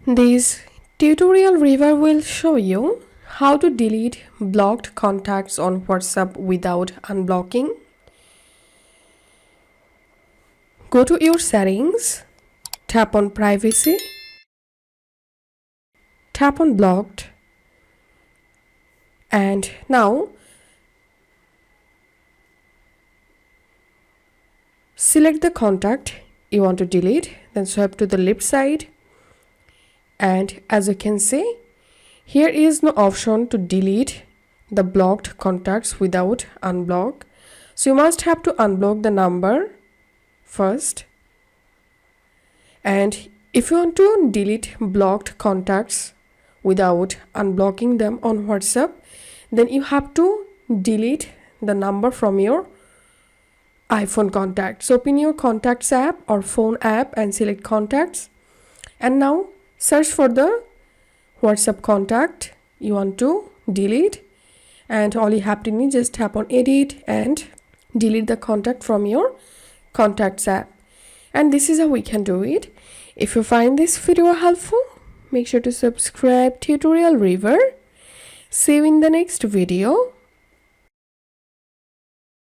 This tutorial review will show you how to delete blocked contacts on WhatsApp without unblocking. Go to your settings, tap on privacy, tap on blocked, and now select the contact you want to delete, then swipe to the left side. And as you can see, here is no option to delete the blocked contacts without unblock. So you must have to unblock the number first. And if you want to delete blocked contacts without unblocking them on WhatsApp, then you have to delete the number from your iPhone contacts. So open your contacts app or phone app and select contacts. And now search for the WhatsApp contact you want to delete, and all you have to do is just tap on edit and delete the contact from your contacts app. And this is how we can do it. If you find this video helpful, make sure to subscribe tutorial review. See you in the next video.